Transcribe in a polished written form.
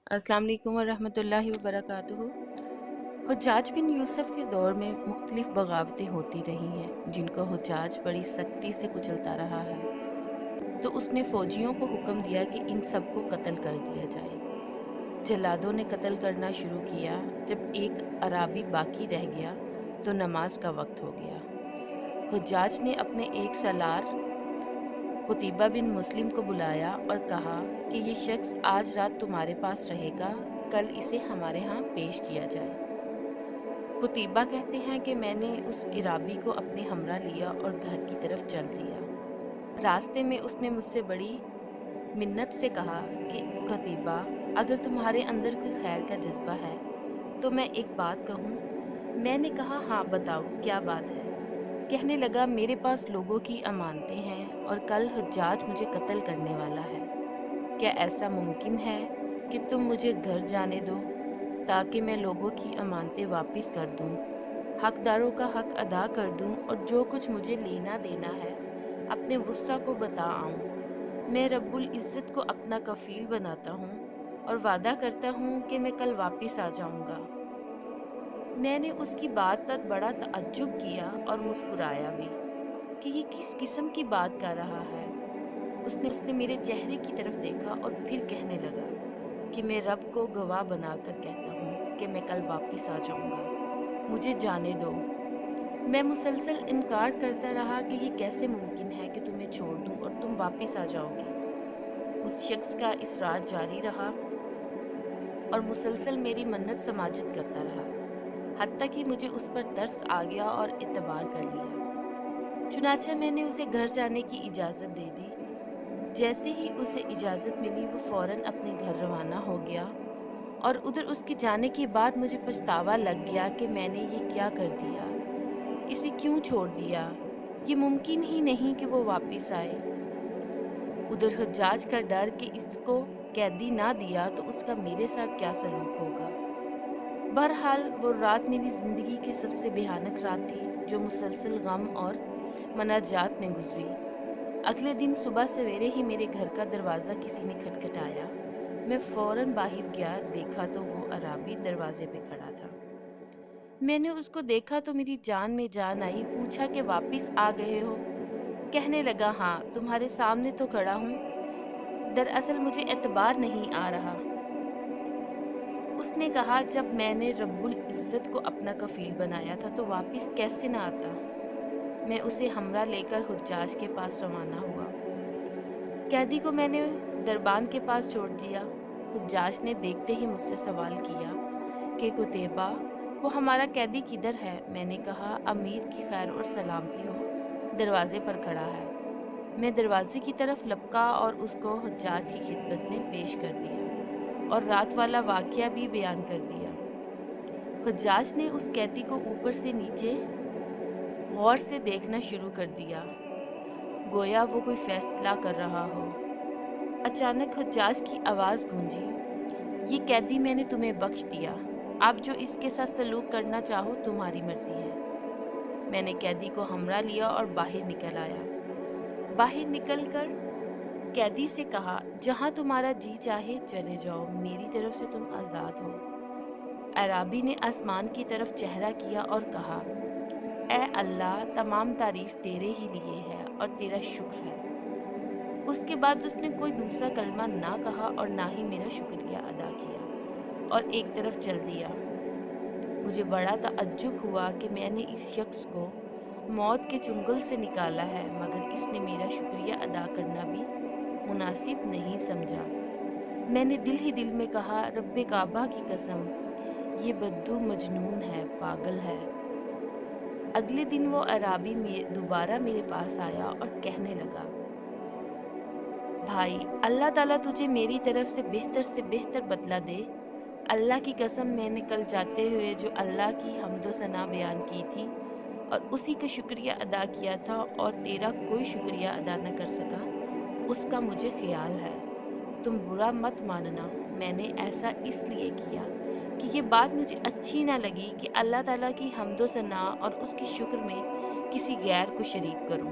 अस्सलाम वालेकुम वरहमतुल्लाहि वबरकातुहू। हुज्जाज बिन यूसुफ के दौर में मुख्तलिफ बगावतें होती रही हैं जिनको हुज्जाज बड़ी सख्ती से कुचलता रहा है। तो उसने फ़ौजियों को हुक्म दिया कि इन सबको कत्ल कर दिया जाए। जल्लादों ने कत्ल करना शुरू किया। जब एक अराबी बाकी रह गया तो नमाज का वक्त हो गया। हुज्जाज ने अपने एक सालार कुतैबा बिन मुस्लिम को बुलाया और कहा कि ये शख्स आज रात तुम्हारे पास रहेगा, कल इसे हमारे यहाँ पेश किया जाए। कुतैबा कहते हैं कि मैंने उस इराबी को अपने हमरा लिया और घर की तरफ चल दिया। रास्ते में उसने मुझसे बड़ी मिन्नत से कहा कि कुतैबा, अगर तुम्हारे अंदर कोई खैर का जज्बा है तो मैं एक बात कहूँ। मैंने कहा, हाँ बताओ, क्या बात है? कहने लगा, मेरे पास लोगों की अमानतें हैं और कल हुज्जाज मुझे कत्ल करने वाला है। क्या ऐसा मुमकिन है कि तुम मुझे घर जाने दो ताकि मैं लोगों की अमानतें वापस कर दूं, हकदारों का हक अदा कर दूं और जो कुछ मुझे लेना देना है अपने वुर्सा को बता आऊं। मैं रब्बुल इज़्ज़त को अपना कफ़ील बनाता हूं और वादा करता हूं कि मैं कल वापस आ जाऊंगा। मैंने उसकी बात पर बड़ा तअज्जुब किया और मुस्कुराया भी कि ये किस किस्म की बात कर रहा है। उसने मेरे चेहरे की तरफ देखा और फिर कहने लगा कि मैं रब को गवाह बनाकर कहता हूँ कि मैं कल वापस आ जाऊँगा, मुझे जाने दो। मैं मुसलसल इनकार करता रहा कि ये कैसे मुमकिन है कि तुम्हें छोड़ दूँ और तुम वापस आ जाओगे। उस शख्स का इसरार जारी रहा और मुसलसल मेरी मन्नत समाजत करता रहा, हत्ता कि मुझे उस पर तरस आ गया और इतबार कर लिया। चुनांचे मैंने उसे घर जाने की इजाज़त दे दी। जैसे ही उसे इजाज़त मिली वो फ़ौरन अपने घर रवाना हो गया और उधर उसके जाने के बाद मुझे पछतावा लग गया कि मैंने ये क्या कर दिया, इसे क्यों छोड़ दिया। ये मुमकिन ही नहीं कि वो वापस आए। उधर हुज्जाज का डर कि इसको कैदी ना दिया तो उसका मेरे साथ क्या सलूक होगा। बहरहाल वो रात मेरी ज़िंदगी की सबसे भयानक रात थी जो मुसलसल गम और मनाजात में गुजरी। अगले दिन सुबह सवेरे ही मेरे घर का दरवाज़ा किसी ने खटखटाया। मैं फ़ौरन बाहर गया, देखा तो वो अराबी दरवाजे पे खड़ा था। मैंने उसको देखा तो मेरी जान में जान आई। पूछा कि वापस आ गए हो? कहने लगा, हाँ, तुम्हारे सामने तो खड़ा हूँ। दरअसल मुझे एतबार नहीं आ रहा। उसने कहा, जब मैंने रब्बुल इज़्ज़त को अपना कफ़ील बनाया था तो वापस कैसे ना आता। मैं उसे हमरा लेकर हुज्जाज के पास रवाना हुआ। कैदी को मैंने दरबान के पास छोड़ दिया। हुज्जाज ने देखते ही मुझसे सवाल किया कि कुतैबा, वो हमारा कैदी किधर है? मैंने कहा, अमीर की खैर और सलामती हो, दरवाजे पर खड़ा है। मैं दरवाजे की तरफ लपका और उसको हुज्जाज की खिदमत में पेश कर दिया और रात वाला वाक़या भी बयान कर दिया। हुज्जाज ने उस कैदी को ऊपर से नीचे गौर से देखना शुरू कर दिया, गोया वो कोई फैसला कर रहा हो। अचानक हुज्जाज की आवाज़ गूंजी, ये कैदी मैंने तुम्हें बख्श दिया, आप जो इसके साथ सलूक करना चाहो तुम्हारी मर्जी है। मैंने कैदी को हमरा लिया और बाहर निकल आया। बाहर निकलकर कैदी से कहा, जहाँ तुम्हारा जी चाहे चले जाओ, मेरी तरफ से तुम आज़ाद हो। अराबी ने आसमान की तरफ चेहरा किया और कहा, ए अल्लाह, तमाम तारीफ़ तेरे ही लिए है और तेरा शुक्र है। उसके बाद उसने कोई दूसरा कलमा ना कहा और ना ही मेरा शुक्रिया अदा किया और एक तरफ चल दिया। मुझे बड़ा तअज्जुब हुआ कि मैंने इस शख्स को मौत के चुंगल से निकाला है, मगर इसने मेरा शुक्रिया अदा करना भी मुनासिब नहीं समझा। मैंने दिल ही दिल में कहा, रब्बे काबा की कसम, ये बद्दू मजनून है, पागल है। अगले दिन वो अराबी दोबारा मेरे पास आया और कहने लगा, भाई, अल्लाह ताला तुझे मेरी तरफ से बेहतर बदला दे। अल्लाह की कसम, मैंने कल जाते हुए जो अल्लाह की हम्दो सना बयान की थी और उसी का शुक्रिया अदा किया था और तेरा कोई शुक्रिया अदा न कर सका, उसका मुझे ख्याल है। तुम बुरा मत मानना, मैंने ऐसा इसलिए किया कि ये बात मुझे अच्छी ना लगी कि अल्लाह ताला की हम्दो सना और उसके शुक्र में किसी गैर को शरीक करूं।